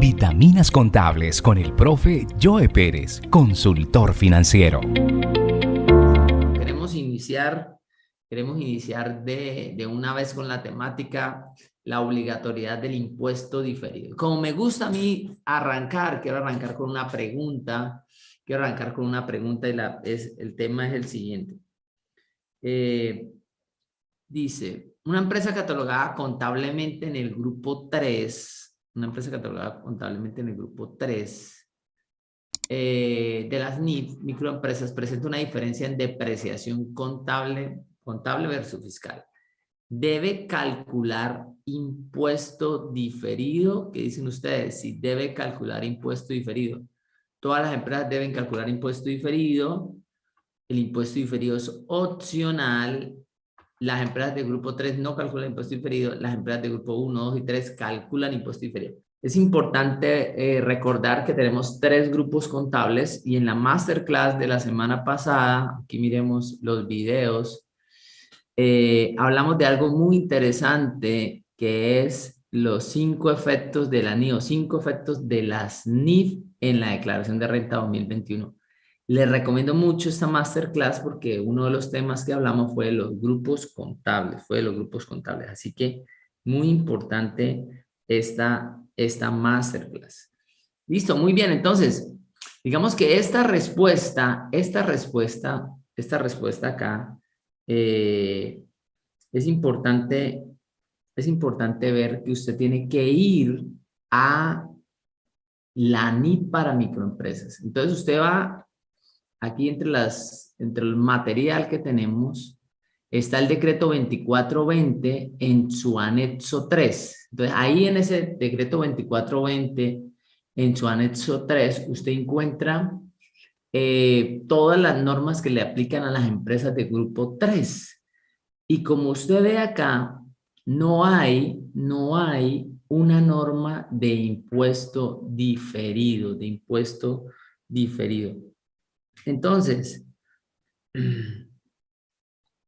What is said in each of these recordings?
Vitaminas Contables con el profe Joe Pérez, consultor financiero. Queremos iniciar de una vez con la temática, la obligatoriedad del impuesto diferido. Como me gusta a mí quiero arrancar con una pregunta. Y el tema es el siguiente. Dice, una empresa catalogada contablemente en el grupo 3, de las NIF, microempresas, presenta una diferencia en depreciación contable versus fiscal. ¿Debe calcular impuesto diferido? ¿Qué dicen ustedes? Si debe calcular impuesto diferido. Todas las empresas deben calcular impuesto diferido. El impuesto diferido es opcional. Las empresas de grupo 3 no calculan impuesto diferido. Las empresas de grupo 1, 2 y 3 calculan impuesto diferido. Es importante recordar que tenemos 3 grupos contables y en la masterclass de la semana pasada, aquí miremos los videos, hablamos de algo muy interesante que es los 5 efectos de la NIF, 5 efectos de las NIF en la declaración de renta 2021. Les recomiendo mucho esta masterclass porque uno de los temas que hablamos fue de los grupos contables, Así que muy importante esta masterclass. Listo, muy bien. Entonces, digamos que esta respuesta acá, es importante ver que usted tiene que ir a la NIF para microempresas. Entonces, usted va aquí entre el material que tenemos, está el decreto 2420 en su anexo 3. Entonces, ahí en ese decreto 2420, en su anexo 3, usted encuentra todas las normas que le aplican a las empresas de grupo 3. Y como usted ve acá, no hay una norma de impuesto diferido,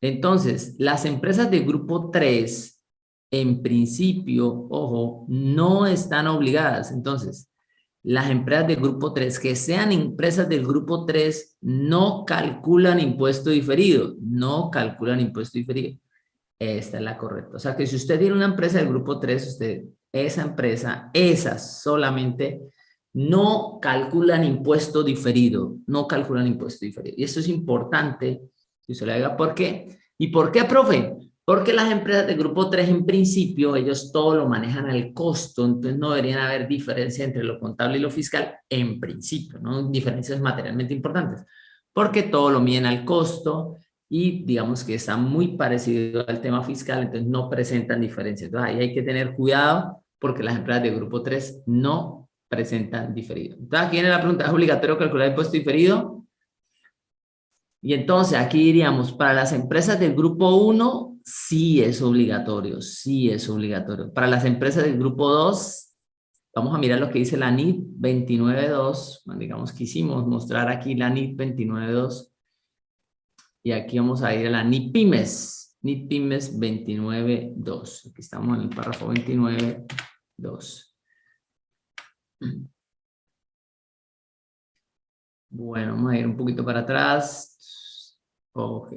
Entonces, las empresas de grupo 3, en principio, ojo, no están obligadas. Entonces, las empresas del grupo 3, que sean empresas del grupo 3, no calculan impuesto diferido. Esta es la correcta. O sea, que si usted tiene una empresa del grupo 3, esas solamente no calculan impuesto diferido. Y esto es importante que usted le diga por qué. ¿Y por qué, profe? Porque las empresas del grupo 3, en principio, ellos todo lo manejan al costo, entonces no deberían haber diferencia entre lo contable y lo fiscal, en principio, ¿no? Diferencias materialmente importantes, porque todo lo miden al costo y digamos que está muy parecido al tema fiscal, entonces no presentan diferencias. Entonces ahí hay que tener cuidado porque las empresas de grupo 3 no presentan diferido. Entonces aquí viene la pregunta, ¿es obligatorio calcular impuesto diferido? Y entonces aquí diríamos, para las empresas del grupo 1, sí es obligatorio. Para las empresas del grupo 2, vamos a mirar lo que dice la NIF 29.2. Digamos, quisimos mostrar aquí la NIF 29.2. Y aquí vamos a ir a la NIF Pymes 29.2. Aquí estamos en el párrafo 29.2. Bueno, vamos a ir un poquito para atrás. Ok,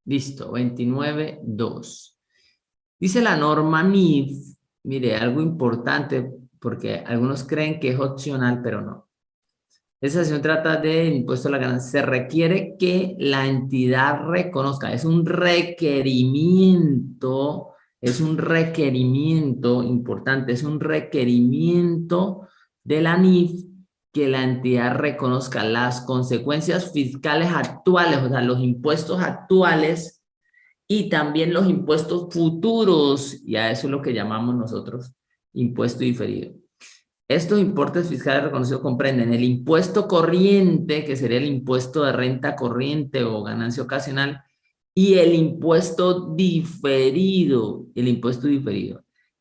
listo, 29.2. Dice la norma NIF, mire, algo importante, porque algunos creen que es opcional, pero no. Esa sección trata de impuesto a la ganancia. Se requiere que la entidad reconozca, es un requerimiento importante, es un requerimiento de la NIF que la entidad reconozca las consecuencias fiscales actuales, o sea, los impuestos actuales y también los impuestos futuros, y a eso es lo que llamamos nosotros impuesto diferido. Estos importes fiscales reconocidos comprenden el impuesto corriente, que sería el impuesto de renta corriente o ganancia ocasional, y el impuesto diferido,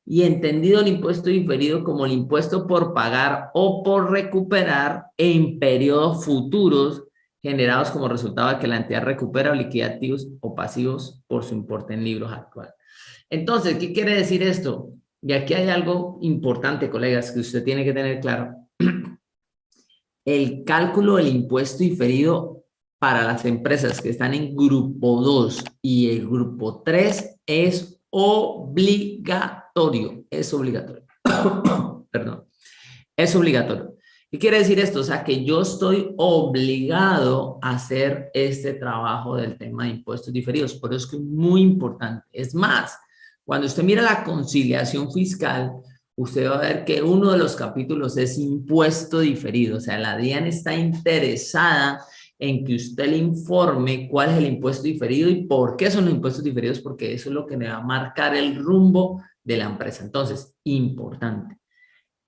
Y entendido el impuesto diferido como el impuesto por pagar o por recuperar en periodos futuros generados como resultado de que la entidad recupera o liquida activos o pasivos por su importe en libros actual. Entonces, ¿qué quiere decir esto? Y aquí hay algo importante, colegas, que usted tiene que tener claro. El cálculo del impuesto diferido para las empresas que están en grupo 2 y el grupo 3 es obligatorio. Es obligatorio. Perdón. Es obligatorio. ¿Qué quiere decir esto? O sea, que yo estoy obligado a hacer este trabajo del tema de impuestos diferidos. Por eso es que es muy importante. Es más, cuando usted mira la conciliación fiscal, usted va a ver que uno de los capítulos es impuesto diferido. O sea, la DIAN está interesada en que usted le informe cuál es el impuesto diferido y por qué son los impuestos diferidos, porque eso es lo que le va a marcar el rumbo de la empresa. Entonces, importante.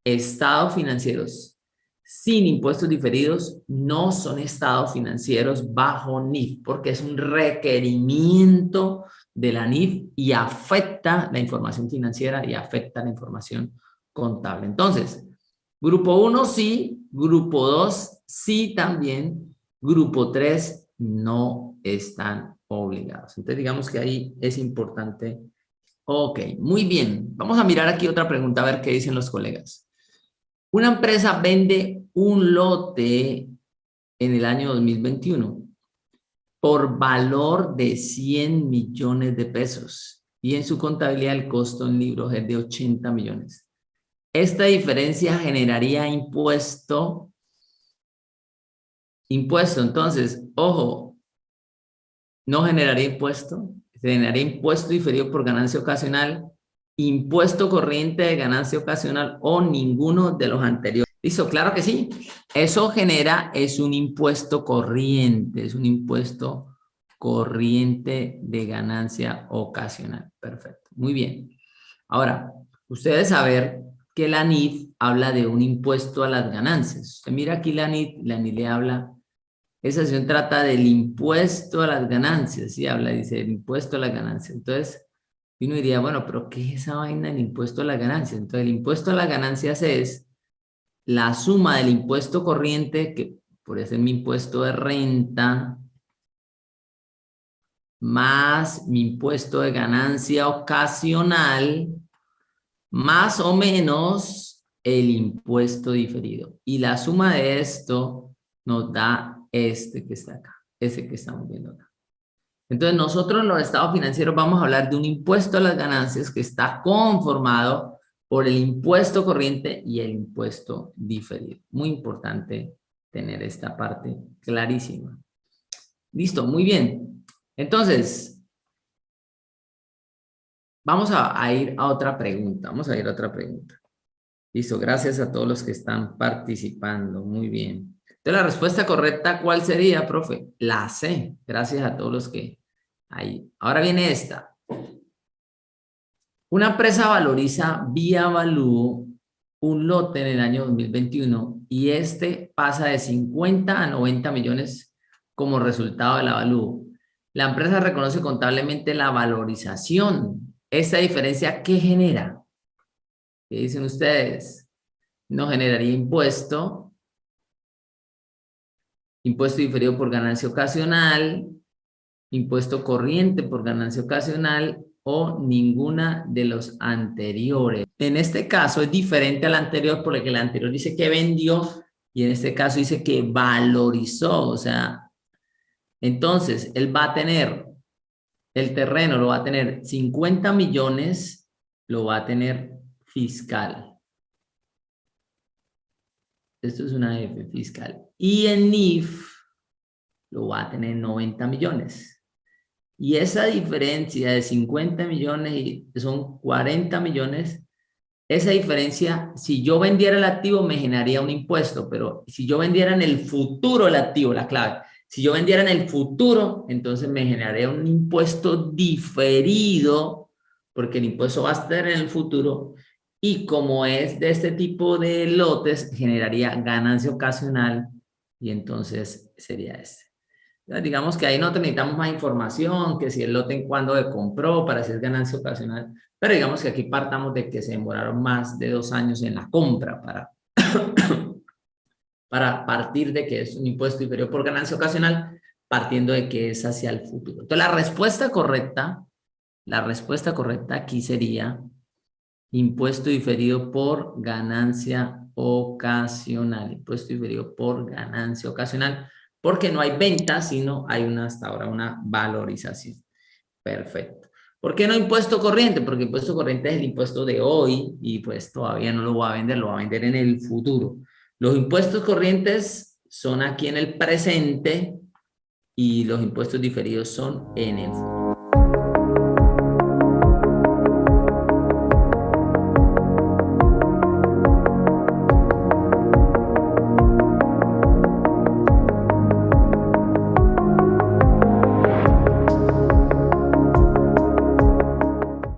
Estados financieros sin impuestos diferidos no son estados financieros bajo NIF, porque es un requerimiento de la NIF y afecta la información financiera y afecta la información contable. Entonces, grupo 1 sí, grupo 2 sí también, grupo 3 no están obligados. Entonces, digamos que ahí es importante. Ok, muy bien. Vamos a mirar aquí otra pregunta, a ver qué dicen los colegas. Una empresa vende un lote en el año 2021 por valor de 100 millones de pesos y en su contabilidad el costo en libros es de 80 millones. Esta diferencia generaría impuesto. Entonces, ojo, no generaría impuesto, generaría impuesto diferido por ganancia ocasional, impuesto corriente de ganancia ocasional o ninguno de los anteriores. ¿Listo? Claro que sí. Eso genera, es un impuesto corriente, es un impuesto corriente de ganancia ocasional. Perfecto. Muy bien. Ahora, ustedes saber que la NIF habla de un impuesto a las ganancias. Usted mira aquí la NIF le habla, esa sección trata del impuesto a las ganancias, ¿sí? Habla, dice, el impuesto a las ganancias. Entonces, uno diría, bueno, pero ¿qué es esa vaina del impuesto a las ganancias? Entonces, el impuesto a las ganancias es la suma del impuesto corriente, que podría ser mi impuesto de renta, más mi impuesto de ganancia ocasional, más o menos el impuesto diferido. Y la suma de esto nos da este que está acá, ese que estamos viendo acá. Entonces nosotros en los estados financieros vamos a hablar de un impuesto a las ganancias que está conformado por el impuesto corriente y el impuesto diferido. Muy importante tener esta parte clarísima. Listo, muy bien. Entonces, vamos a ir a otra pregunta. Vamos a ir a otra pregunta. Listo, gracias a todos los que están participando. Muy bien. Entonces, la respuesta correcta, ¿cuál sería, profe? La C. Gracias a todos los que ahí. Ahora viene esta. Una empresa valoriza vía Avalúo un lote en el año 2021 y este pasa de 50 a 90 millones como resultado del avalúo. La empresa reconoce contablemente la valorización. ¿Esta diferencia qué genera? ¿Qué dicen ustedes? No generaría impuesto diferido por ganancia ocasional, impuesto corriente por ganancia ocasional o ninguna de los anteriores. En este caso es diferente al anterior porque el anterior dice que vendió y en este caso dice que valorizó, o sea, entonces él va a tener, el terreno lo va a tener 50 millones, lo va a tener fiscal. Esto es una F fiscal. Y en NIF lo va a tener 90 millones. Y esa diferencia de 50 millones y son 40 millones, esa diferencia, si yo vendiera el activo me generaría un impuesto, pero si yo vendiera en el futuro el activo, la clave, si yo vendiera en el futuro, entonces me generaría un impuesto diferido, porque el impuesto va a estar en el futuro, y como es de este tipo de lotes, generaría ganancia ocasional, y entonces sería este. Digamos que ahí no necesitamos más información, que si el lote en cuándo se compró, para si es ganancia ocasional, pero digamos que aquí partamos de que se demoraron más de 2 años en la compra para partir de que es un impuesto inferior por ganancia ocasional, partiendo de que es hacia el futuro. Entonces la respuesta correcta aquí sería Impuesto diferido por ganancia ocasional. Impuesto diferido por ganancia ocasional. Porque no hay venta, sino hay hasta ahora una valorización. Perfecto. ¿Por qué no impuesto corriente? Porque impuesto corriente es el impuesto de hoy y pues todavía no lo voy a vender, lo voy a vender en el futuro. Los impuestos corrientes son aquí en el presente y los impuestos diferidos son en el futuro.